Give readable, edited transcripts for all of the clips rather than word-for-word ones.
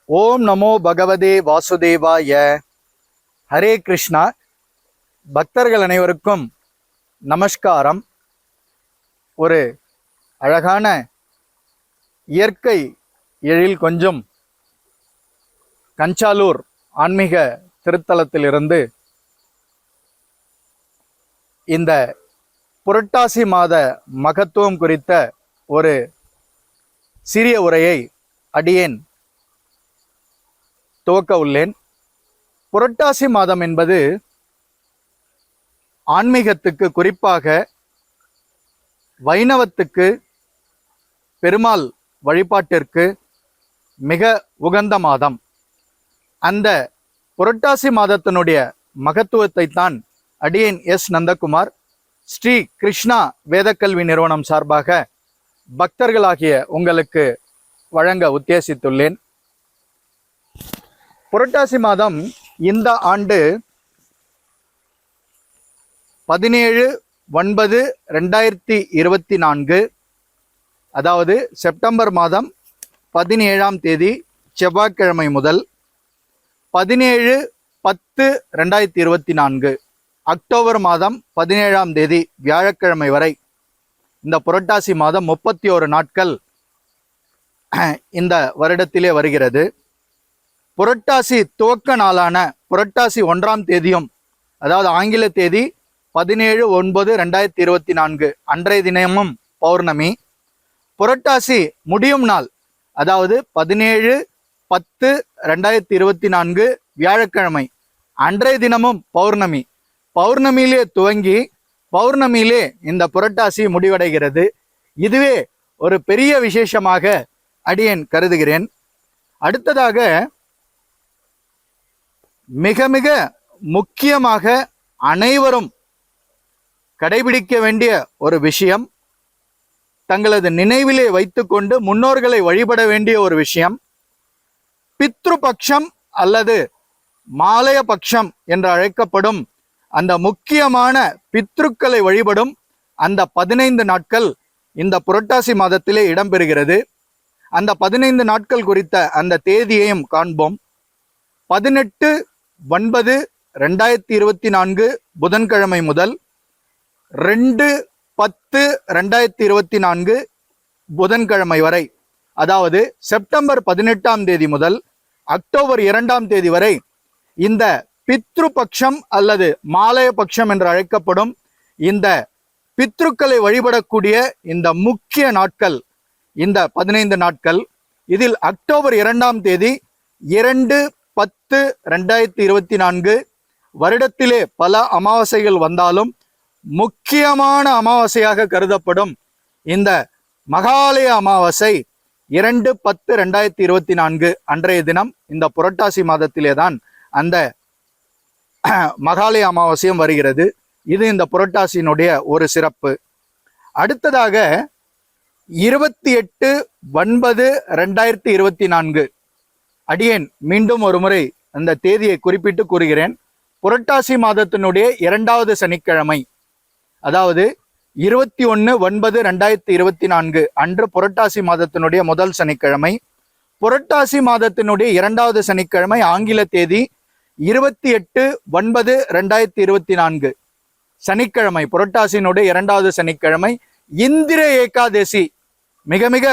ஓம் நமோ பகவதே வாசுதேவாய. ஹரே கிருஷ்ணா. பக்தர்கள் அனைவருக்கும் நமஸ்காரம். ஒரு அழகான இயற்கை எழில் கொஞ்சம் கஞ்சாலூர் ஆன்மீக திருத்தலத்திலிருந்து இந்த புரட்டாசி மாத மகத்துவம் குறித்த ஒரு சிறிய உரையை அடியேன் துவக்க உள்ளேன். புரட்டாசி மாதம் என்பது ஆன்மீகத்துக்கு, குறிப்பாக வைணவத்துக்கு, பெருமாள் வழிபாட்டிற்கு மிக உகந்த மாதம். அந்த புரட்டாசி மாதத்தினுடைய மகத்துவத்தை தான் அடியேன் எஸ் நந்தகுமார் ஸ்ரீ கிருஷ்ணா வேதக்கல்வி நிறுவனம் சார்பாக பக்தர்களாகிய உங்களுக்கு வழங்க உத்தேசித்துள்ளேன். புரட்டாசி மாதம் இந்த ஆண்டு 17/9/2024, அதாவது செப்டம்பர் மாதம் 17ஆம் தேதி செவ்வாய்க்கிழமை முதல் 17/10/2024 அக்டோபர் மாதம் 17ஆம் தேதி வியாழக்கிழமை வரை இந்த புரட்டாசி மாதம் 31 நாட்கள் இந்த வருடத்திலே வருகிறது. புரட்டாசி துவக்க நாளான புரட்டாசி 1ஆம் தேதியும், அதாவது ஆங்கில தேதி 17/9/2024 அன்றைய தினமும் பௌர்ணமி. புரட்டாசி முடியும் நாள், அதாவது 17/10/2024 வியாழக்கிழமை அன்றைய தினமும் பௌர்ணமி. பௌர்ணமியிலே துவங்கி பௌர்ணமியிலே இந்த புரட்டாசி முடிவடைகிறது. இதுவே ஒரு பெரிய விசேஷமாக அடியேன் கருதுகிறேன். அடுத்ததாக மிக மிக முக்கியமாக அனைவரும் கடைபிடிக்க வேண்டிய ஒரு விஷயம், தங்களது நினைவிலே வைத்துக்கொண்டு முன்னோர்களை வழிபட வேண்டிய ஒரு விஷயம், பித்ரு பக்ஷம் அல்லது மாலய பக்ஷம் என்று அழைக்கப்படும் அந்த முக்கியமான பித்ருக்களை வழிபடும் அந்த 15 நாட்கள் இந்த புரட்டாசி மாதத்திலே இடம்பெறுகிறது. அந்த 15 நாட்கள் குறித்த அந்த தேதியையும் காண்போம். 18/9/2024 புதன்கிழமை முதல் 2/10/2024 புதன்கிழமை வரை, அதாவது செப்டம்பர் 18ஆம் தேதி முதல் அக்டோபர் 2ஆம் தேதி வரை இந்த பித்ரு பக்ஷம் அல்லது மாலய பக்ஷம் என்று அழைக்கப்படும் இந்த பித்ருக்களை வழிபடக்கூடிய இந்த முக்கிய நாட்கள் இந்த 15 நாட்கள். இதில் அக்டோபர் 2ஆம் தேதி 2/10/2024 வருடத்திலே பல அமாவாசைகள் வந்தாலும் முக்கியமான அமாவாசையாக கருதப்படும் இந்த மகாலய அமாவாசை 2/10/2024 அன்றைய தினம் இந்த புரட்டாசி மாதத்திலே தான் அந்த மகாலய அமாவாசையும் வருகிறது. இது இந்த புரட்டாசியினுடைய ஒரு சிறப்பு. அடுத்ததாக 28/9/2024 அடியேன் மீண்டும் ஒரு முறை அந்த தேதியை குறிப்பிட்டு கூறுகிறேன். புரட்டாசி மாதத்தினுடைய 2வது சனிக்கிழமை, அதாவது 21/9/2024 அன்று புரட்டாசி மாதத்தினுடைய முதல் சனிக்கிழமை. புரட்டாசி மாதத்தினுடைய 2வது சனிக்கிழமை ஆங்கில தேதி 28/9/2024 சனிக்கிழமை, புரட்டாசியினுடைய 2வது சனிக்கிழமை இந்திர ஏகாதசி, மிக மிக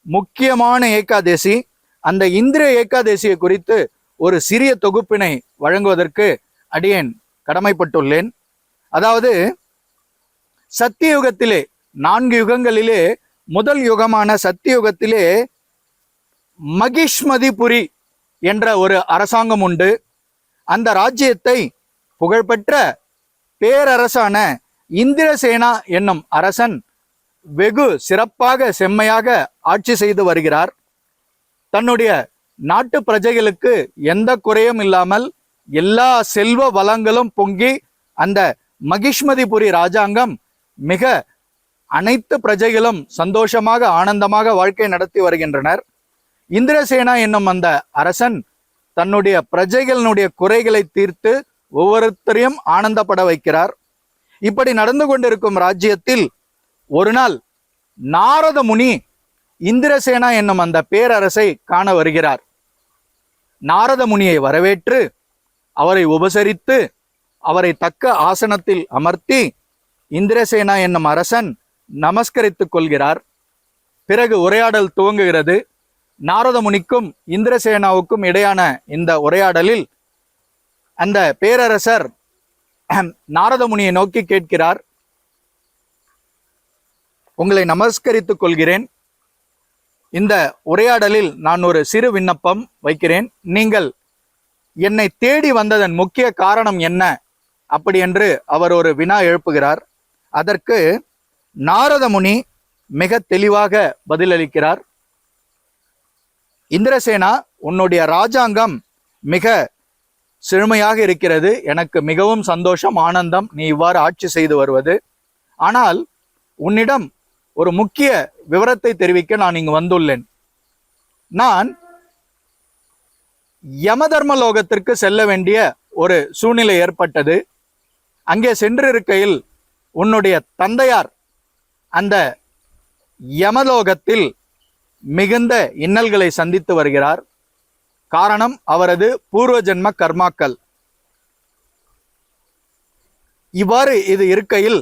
முக்கியமான ஏகாதசி. அந்த இந்திர ஏகாதசியை குறித்து ஒரு சிறிய தொகுப்பினை வழங்குவதற்கு அடியேன் கடமைப்பட்டுள்ளேன். அதாவது சத்தியுகத்திலே 4 யுகங்களிலே முதல் யுகமான சத்தியுகத்திலே மகிஷ்மதிபுரி என்ற ஒரு அரசாங்கம் உண்டு. அந்த ராஜ்யத்தை புகழ்பெற்ற பேரரசான இந்திரசேனா என்னும் அரசன் வெகு சிறப்பாக செம்மையாக ஆட்சி செய்து வருகிறார். தன்னுடைய நாட்டு பிரஜைகளுக்கு எந்த குறையும் இல்லாமல் எல்லா செல்வ வளங்களும் பொங்கி அந்த மகிஷ்மதிபுரி ராஜாங்கம் மிக அனைத்து பிரஜைகளும் சந்தோஷமாக ஆனந்தமாக வாழ்க்கை நடத்தி வருகின்றனர். இந்திரசேனா என்னும் அந்த அரசன் தன்னுடைய பிரஜைகளினுடைய குறைகளை தீர்த்து ஒவ்வொருத்தரையும் ஆனந்தப்பட வைக்கிறார். இப்படி நடந்து கொண்டிருக்கும் ராஜ்யத்தில் ஒரு நாள் நாரத முனி இந்திரசேனா என்னும் அந்த பேரரசை காண வருகிறார். நாரத முனியை வரவேற்று அவரை உபசரித்து அவரை தக்க ஆசனத்தில் அமர்த்தி இந்திரசேனா என்னும் அரசன் நமஸ்கரித்துக் கொள்கிறார். பிறகு உரையாடல் துவங்குகிறது. நாரத முனிக்கும் இந்திரசேனாவுக்கும் இடையான இந்த உரையாடலில் அந்த பேரரசர் நாரத முனியை நோக்கி கேட்கிறார், உங்களை நமஸ்கரித்துக் கொள்கிறேன். இந்த உரையாடலில் நான் ஒரு சிறு விண்ணப்பம் வைக்கிறேன். நீங்கள் என்னை தேடி வந்ததன் முக்கிய காரணம் என்ன அப்படி என்று அவர் ஒரு வினா எழுப்புகிறார். அதற்கு நாரத முனி மிக தெளிவாக பதிலளிக்கிறார். இந்திரசேனா, உன்னுடைய ராஜாங்கம் மிக செழுமையாக இருக்கிறது. எனக்கு மிகவும் சந்தோஷம், ஆனந்தம் நீ இவ்வாறு ஆட்சி செய்து வருவது. ஆனால் உன்னிடம் ஒரு முக்கிய விவரத்தை தெரிவிக்க நான் இங்கு வந்துள்ளேன். நான் யமதர்மலோகத்திற்கு செல்ல வேண்டிய ஒரு சூழ்நிலை ஏற்பட்டது. அங்கே சென்றிருக்கையில் உன்னுடைய தந்தையார் அந்த யமலோகத்தில் மிகுந்த இன்னல்களை சந்தித்து வருகிறார். காரணம் அவரது பூர்வ ஜென்ம கர்மாக்கள். இவ்வாறு இது இருக்கையில்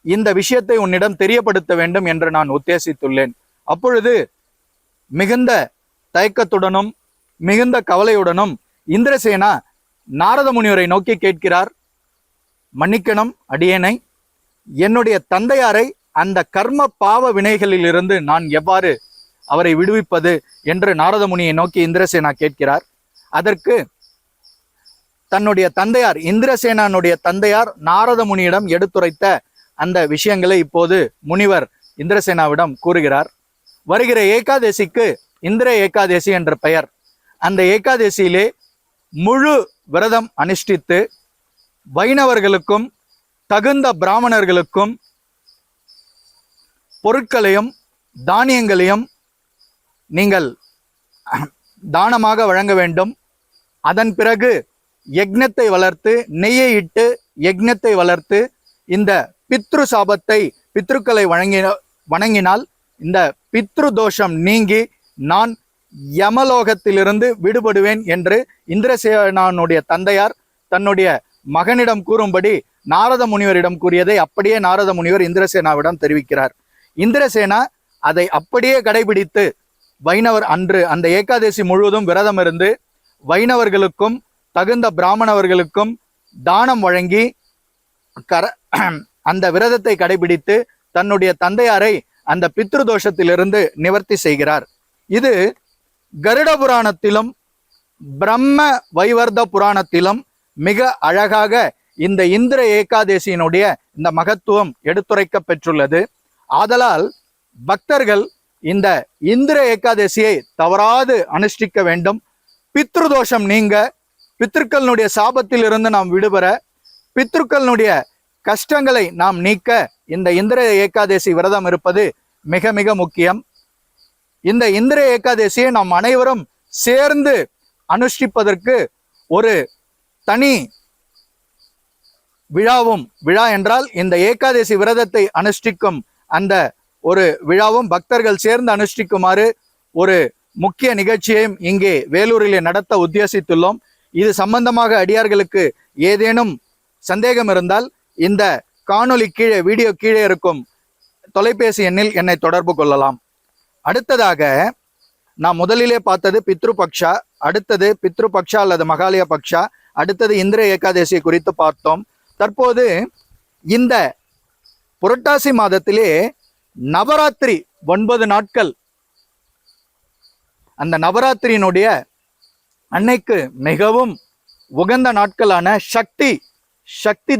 இந்த விஷயத்தை உன்னிடம் தெரியப்படுத்த வேண்டும் என்று நான் உத்தேசித்துள்ளேன். அப்பொழுது மிகுந்த தயக்கத்துடனும் மிகுந்த கவலையுடனும் இந்திரசேனா நாரத முனிவரை நோக்கி கேட்கிறார், மன்னிக்கணும் அடியேனை, என்னுடைய தந்தையாரை அந்த கர்ம பாவ வினைகளில் இருந்து நான் எவ்வாறு அவரை விடுவிப்பது என்று நாரத முனியை நோக்கி இந்திரசேனா கேட்கிறார். அதற்கு தன்னுடைய தந்தையார், இந்திரசேனானுடைய தந்தையார் நாரத முனியிடம் எடுத்துரைத்த அந்த விஷயங்களை இப்போது முனிவர் இந்திரசேனாவிடம் கூறுகிறார். வருகிற ஏகாதசிக்கு இந்திர ஏகாதசி என்ற பெயர். அந்த ஏகாதசியிலே முழு விரதம் அனுஷ்டித்து வைணவர்களுக்கும் தகுந்த பிராமணர்களுக்கும் பொருட்களையும் தானியங்களையும் நீங்கள் தானமாக வழங்க வேண்டும். அதன் பிறகு யக்ஞத்தை வளர்த்து, நெய்யை இட்டு யக்ஞத்தை வளர்த்து இந்த பித்ரு சாபத்தை, பித்ருக்களை வணங்கினால் இந்த பித்ரு தோஷம் நீங்கி நான் யமலோகத்திலிருந்து விடுபடுவேன் என்று இந்திரசேனானுடைய தந்தையார் தன்னுடைய மகனிடம் கூறும்படி நாரத முனிவரிடம் கூறியதை அப்படியே நாரத முனிவர் இந்திரசேனாவிடம் தெரிவிக்கிறார். இந்திரசேனா அதை அப்படியே கடைபிடித்து வைணவர் அன்று அந்த ஏகாதசி முழுவதும் விரதம் இருந்து வைணவர்களுக்கும் தகுந்த பிராமணவர்களுக்கும் தானம் வழங்கி அந்த விரதத்தை கடைபிடித்து தன்னுடைய தந்தையாரை அந்த பித்ரு தோஷத்திலிருந்து நிவர்த்தி செய்கிறார். இது கருட புராணத்திலும் பிரம்ம வைவர்த புராணத்திலும் மிக அழகாக இந்த இந்திர ஏகாதசியினுடைய இந்த மகத்துவம் எடுத்துரைக்க பெற்றுள்ளது. ஆதலால் பக்தர்கள் இந்த இந்திர ஏகாதசியை தவறாது அனுஷ்டிக்க வேண்டும். பித்ருதோஷம் நீங்க, பித்ருக்களுடைய சாபத்தில் இருந்து நாம் விடுபெற, பித்ருக்களுடைய கஷ்டங்களை நாம் நீக்க இந்த இந்திர ஏகாதசி விரதம் இருப்பது மிக மிக முக்கியம். இந்த இந்திர ஏகாதசியை நாம் அனைவரும் சேர்ந்து அனுஷ்டிப்பதற்கு ஒரு தனி விழா என்றால் இந்த ஏகாதசி விரதத்தை அனுஷ்டிக்கும் அந்த ஒரு விழாவும் பக்தர்கள் சேர்ந்து அனுஷ்டிக்குமாறு ஒரு முக்கிய நிகழ்ச்சியையும் இங்கே வேலூரிலே நடத்த உத்தேசித்துள்ளோம். இது சம்பந்தமாக அடியார்களுக்கு ஏதேனும் சந்தேகம் இருந்தால் இந்த காணொளி கீழே, வீடியோ கீழே இருக்கும் தொலைபேசி எண்ணில் என்னை தொடர்பு கொள்ளலாம். அடுத்ததாக நாம் முதலிலே பார்த்தது பித்ருபக்ஷா, அடுத்தது பித்ருபக்ஷா அல்லது மகாலய பக்ஷா, அடுத்தது இந்திர ஏகாதசி குறித்து பார்த்தோம். தற்போது இந்த புரட்டாசி மாதத்திலே நவராத்திரி 9 நாட்கள், அந்த நவராத்திரியினுடைய அன்னைக்கு மிகவும் உகந்த நாட்களான சக்தி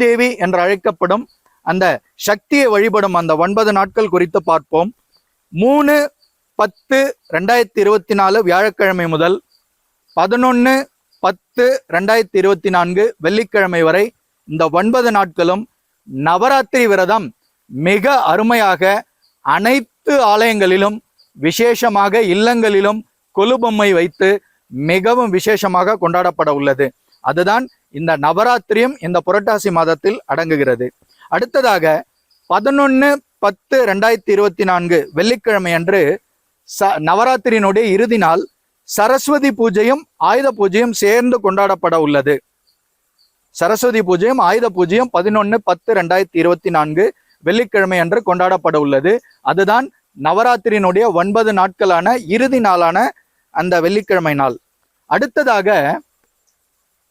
தேவி என்று அழைக்கப்படும் அந்த சக்தியை வழிபடும் அந்த 9 நாட்கள் குறித்து பார்ப்போம். 3/10/2024 வியாழக்கிழமை முதல் 11/10/2024 வெள்ளிக்கிழமை வரை இந்த 9 நாட்களும் நவராத்திரி விரதம் மிக அருமையாக அனைத்து ஆலயங்களிலும், விசேஷமாக இல்லங்களிலும் கொலுபொம்மை வைத்து மிகவும் விசேஷமாக கொண்டாடப்பட உள்ளது. அதுதான் இந்த நவராத்திரியும் இந்த புரட்டாசி மாதத்தில் அடங்குகிறது. அடுத்ததாக 11/10/2024 வெள்ளிக்கிழமை அன்று நவராத்திரியினுடைய இறுதி நாள் சரஸ்வதி பூஜையும் ஆயுத பூஜையும் சேர்ந்து கொண்டாடப்பட உள்ளது. சரஸ்வதி பூஜையும் ஆயுத பூஜையும் 11/10/2024 வெள்ளிக்கிழமை அன்று கொண்டாடப்பட உள்ளது. அதுதான் நவராத்திரியினுடைய 9 நாட்களான இறுதி நாளான அந்த வெள்ளிக்கிழமை நாள். அடுத்ததாக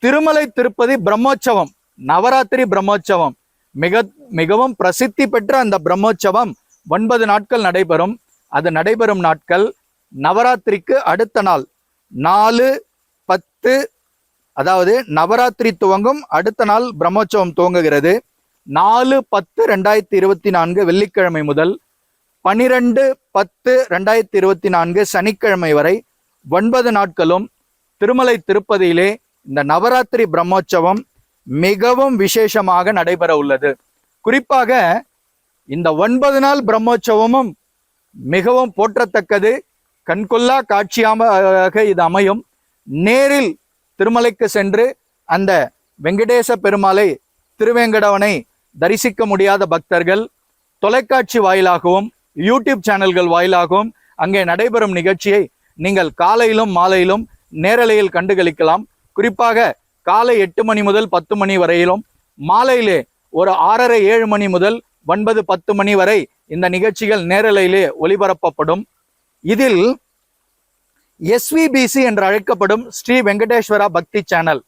திருமலை திருப்பதி பிரம்மோற்சவம், நவராத்திரி பிரம்மோற்சவம், மிகவும் பிரசித்தி பெற்ற அந்த பிரம்மோற்சவம் 9 நாட்கள் நடைபெறும். அது நடைபெறும் நாட்கள் நவராத்திரிக்கு அடுத்த நாள் 4/10, அதாவது நவராத்திரி துவங்கும் அடுத்த நாள் பிரம்மோற்சவம் துவங்குகிறது. 4/10/2024 வெள்ளிக்கிழமை முதல் 12/10/2024 சனிக்கிழமை வரை 9 நாட்களும் திருமலை திருப்பதியிலே இந்த நவராத்திரி பிரம்மோற்சவம் மிகவும் விசேஷமாக நடைபெற உள்ளது. குறிப்பாக இந்த 9 நாள் பிரம்மோற்சவமும் மிகவும் போற்றத்தக்கது, கண்கொள்ளா காட்சியாக இது அமையும். நேரில் திருமலைக்கு சென்று அந்த வெங்கடேச பெருமாளை, திருவேங்கடவனை தரிசிக்க முடியாத பக்தர்கள் தொலைக்காட்சி வாயிலாகவும் யூடியூப் சேனல்கள் வாயிலாகவும் அங்கே நடைபெறும் நிகழ்ச்சியை நீங்கள் காலையிலும் மாலையிலும் நேரலையில் கண்டுகளிக்கலாம். குறிப்பாக காலை 8 மணி முதல் 10 மணி வரையிலும், மாலையிலே ஒரு 6:30-7 மணி முதல் 9-10 மணி வரை இந்த நிகழ்ச்சிகள் நேரலையிலே ஒளிபரப்பப்படும். இதில் SVBC என்று அழைக்கப்படும் ஸ்ரீ வெங்கடேஸ்வரா பக்தி சேனல்,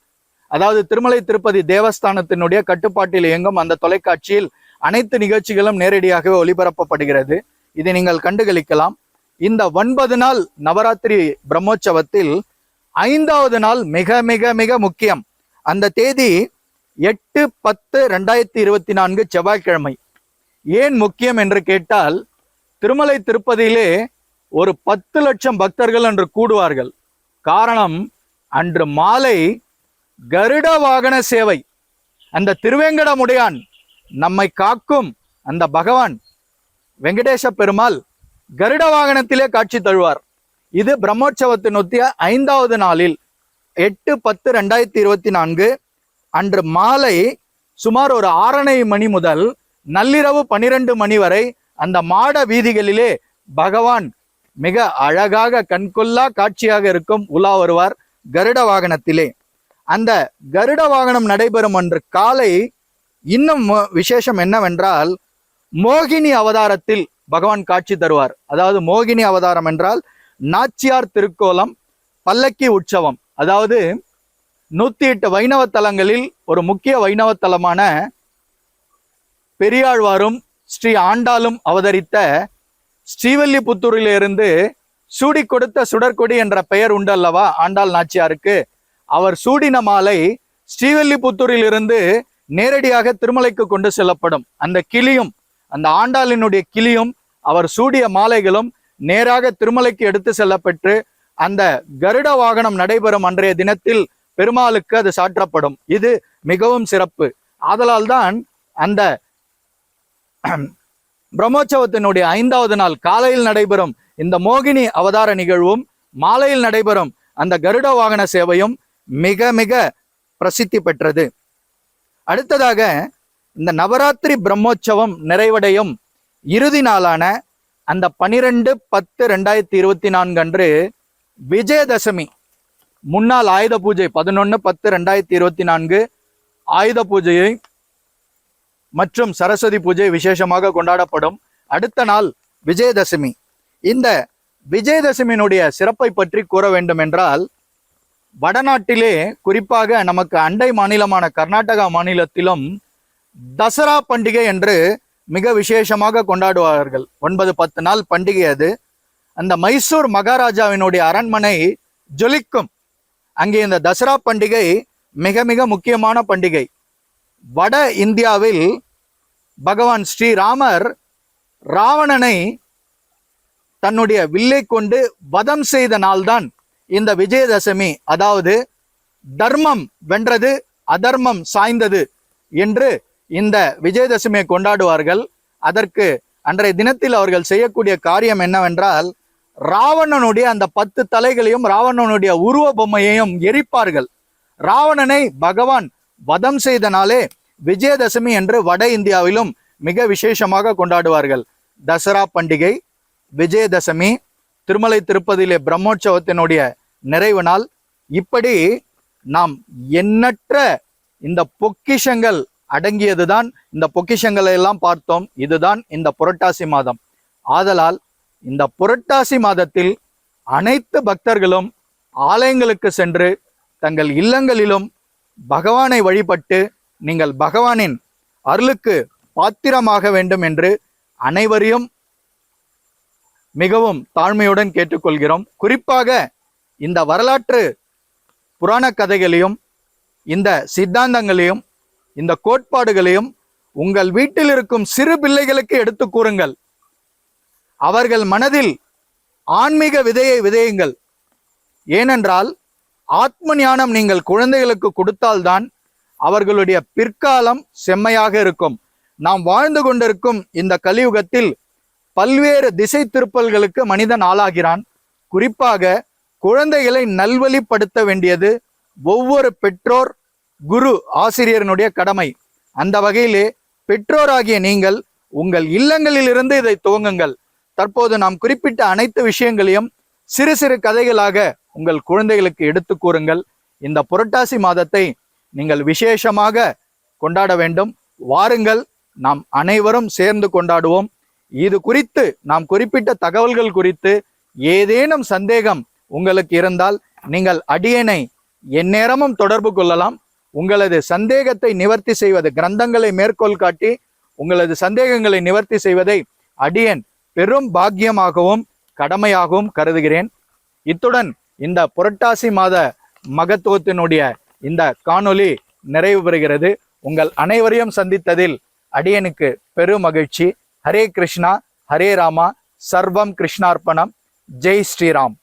அதாவது திருமலை திருப்பதி தேவஸ்தானத்தினுடைய கட்டுப்பாட்டில் இயங்கும் அந்த தொலைக்காட்சியில் அனைத்து நிகழ்ச்சிகளும் நேரடியாகவே ஒளிபரப்பப்படுகிறது. இதை நீங்கள் கண்டுகளிக்கலாம். இந்த 9 நாள் நவராத்திரி பிரம்மோற்சவத்தில் 5வது நாள் மிக மிக மிக முக்கியம். அந்த தேதி 8/10/2024 செவ்வாய்க்கிழமை. ஏன் முக்கியம் என்று கேட்டால், திருமலை திருப்பதியிலே ஒரு 10 லட்சம் பக்தர்கள் அன்று கூடுவார்கள். காரணம், அன்று மாலை கருட வாகன சேவை. அந்த திருவேங்கடமுடையான், நம்மை காக்கும் அந்த பகவான் வெங்கடேச பெருமாள் கருட வாகனத்திலே காட்சி தழுவார். இது பிரம்மோற்சவத்தினொத்திய 5வது நாளில் 8/10/2024 அன்று மாலை சுமார் ஒரு 6:30 மணி முதல் நள்ளிரவு 12 மணி வரை அந்த மாட வீதிகளிலே பகவான் மிக அழகாக கண்கொள்ளா காட்சியாக இருக்கும் உலா வருவார் கருட வாகனத்திலே. அந்த கருட வாகனம் நடைபெறும் அன்று காலை இன்னும் விசேஷம் என்னவென்றால், மோகினி அவதாரத்தில் பகவான் காட்சி தருவார். அதாவது மோகினி அவதாரம் என்றால் நாச்சியார் திருக்கோலம் பல்லக்கி உற்சவம். அதாவது 108 வைணவ தலங்களில் ஒரு முக்கிய வைணவ தலமான பெரியாழ்வாரும் ஸ்ரீ ஆண்டாளும் அவதரித்த ஸ்ரீவல்லிபுத்தூரிலிருந்து சூடி கொடுத்த சுடற்கொடி என்ற பெயர் உண்டல்லவா ஆண்டாள் நாச்சியாருக்கு. அவர் சூடின மாலை ஸ்ரீவல்லிபுத்தூரில் இருந்து நேரடியாக திருமலைக்கு கொண்டு செல்லப்படும். அந்த கிளியும், அந்த ஆண்டாளினுடைய கிளியும் அவர் சூடிய மாலைகளும் நேராக திருமலைக்கு எடுத்து செல்லப்பெற்று அந்த கருட வாகனம் நடைபெறும் அன்றைய தினத்தில் பெருமாளுக்கு அது சாற்றப்படும். இது மிகவும் சிறப்பு. ஆதலால் தான் அந்த பிரம்மோற்சவத்தினுடைய 5வது நாள் காலையில் நடைபெறும் இந்த மோகினி அவதார நிகழ்வும், மாலையில் நடைபெறும் அந்த கருட வாகன சேவையும் மிக மிக பிரசித்தி பெற்றது. அடுத்ததாக இந்த நவராத்திரி பிரம்மோற்சவம் நிறைவடையும் இறுதி நாளான அந்த 12/10/2024 அன்று விஜயதசமி, முன்னாள் ஆயுத பூஜை 11/10/2024 ஆயுத பூஜையை மற்றும் சரஸ்வதி பூஜை விசேஷமாக கொண்டாடப்படும். அடுத்த நாள் விஜயதசமி. இந்த விஜயதசமியினுடைய சிறப்பை பற்றி கூற வேண்டும் என்றால், வடநாட்டிலே குறிப்பாக நமக்கு அண்டை மாநிலமான கர்நாடகா மாநிலத்திலும் தசரா பண்டிகை என்று மிக விசேஷமாக கொண்டாடுவார்கள். 9-10 நாள் பண்டிகை அது. அந்த மைசூர் மகாராஜாவினுடைய அரண்மனை ஜொலிக்கும். அங்கே இந்த தசரா பண்டிகை மிக மிக முக்கியமான பண்டிகை. வட இந்தியாவில் பகவான் ஸ்ரீராமர் ராவணனை தன்னுடைய வில்லை கொண்டு வதம் செய்த நாள்தான் இந்த விஜயதசமி. அதாவது தர்மம் வென்றது, அதர்மம் சாய்ந்தது என்று இந்த விஜயதசமியை கொண்டாடுவார்கள். அதற்கு அன்றைய தினத்தில் அவர்கள் செய்யக்கூடிய காரியம் என்னவென்றால், ராவணனுடைய அந்த 10 தலைகளையும் ராவணனுடைய உருவ பொம்மையையும் எரிப்பார்கள். ராவணனை பகவான் வதம் செய்த நாளே விஜயதசமி என்று வட இந்தியாவிலும் மிக விசேஷமாக கொண்டாடுவார்கள். தசரா பண்டிகை, விஜயதசமி, திருமலை திருப்பதியிலே பிரம்மோற்சவத்தினுடைய நிறைவு நாள். இப்படி நாம் எண்ணற்ற இந்த பொக்கிஷங்கள் அடங்கியதுதான், இந்த பொக்கிஷங்களை எல்லாம் பார்த்தோம். இதுதான் இந்த புரட்டாசி மாதம். ஆதலால் இந்த புரட்டாசி மாதத்தில் அனைத்து பக்தர்களும் ஆலயங்களுக்கு சென்று தங்கள் இல்லங்களிலும் பகவானை வழிபட்டு நீங்கள் பகவானின் அருளுக்கு பாத்திரமாக வேண்டும் என்று அனைவரையும் மிகவும் தாழ்மையுடன் கேட்டுக்கொள்கிறோம். குறிப்பாக இந்த வரலாற்று புராண கதைகளையும் இந்த சித்தாந்தங்களையும் இந்த கோட்பாடுகளையும் உங்கள் வீட்டில் இருக்கும் சிறு பிள்ளைகளுக்கு எடுத்து கூறுங்கள். அவர்கள் மனதில் ஆன்மீக விதையை விதையுங்கள். ஏனென்றால் ஆத்ம ஞானம் நீங்கள் குழந்தைகளுக்கு கொடுத்தால்தான் அவர்களுடைய பிற்காலம் செம்மையாக இருக்கும். நாம் வாழ்ந்து கொண்டிருக்கும் இந்த கலியுகத்தில் பல்வேறு திசை திருப்பல்களுக்கு மனிதன் ஆளாகிறான். குறிப்பாக குழந்தைகளை நல்வழிப்படுத்த வேண்டியது ஒவ்வொரு பெற்றோர், குரு, ஆசிரியரினுடைய கடமை. அந்த வகையிலே பெற்றோராகிய நீங்கள் உங்கள் இல்லங்களிலிருந்து இதை துவங்குங்கள். தற்போது நாம் குறிப்பிட்ட அனைத்து விஷயங்களையும் சிறு சிறு கதைகளாக உங்கள் குழந்தைகளுக்கு எடுத்து கூறுங்கள். இந்த புரட்டாசி மாதத்தை நீங்கள் விசேஷமாக கொண்டாட வேண்டும். வாருங்கள், நாம் அனைவரும் சேர்ந்து கொண்டாடுவோம். இது குறித்து நாம் குறிப்பிட்ட தகவல்கள் குறித்து ஏதேனும் சந்தேகம் உங்களுக்கு இருந்தால் நீங்கள் அடியேனை எந்நேரமும் தொடர்பு கொள்ளலாம். உங்களது சந்தேகத்தை நிவர்த்தி செய்வது, கிரந்தங்களை மேற்கோள் காட்டி உங்களது சந்தேகங்களை நிவர்த்தி செய்வதை அடியேன் பெரும் பாக்கியமாகவும் கடமையாகவும் கருதுகிறேன். இத்துடன் இந்த புரட்டாசி மாத மகத்துவத்தினுடைய இந்த காணொளி நிறைவு பெறுகிறது. உங்கள் அனைவரையும் சந்தித்ததில் அடியனுக்கு பெரும் மகிழ்ச்சி. ஹரே கிருஷ்ணா, ஹரே ராமா, சர்வம் கிருஷ்ணார்ப்பணம். ஜெய் ஸ்ரீராம்.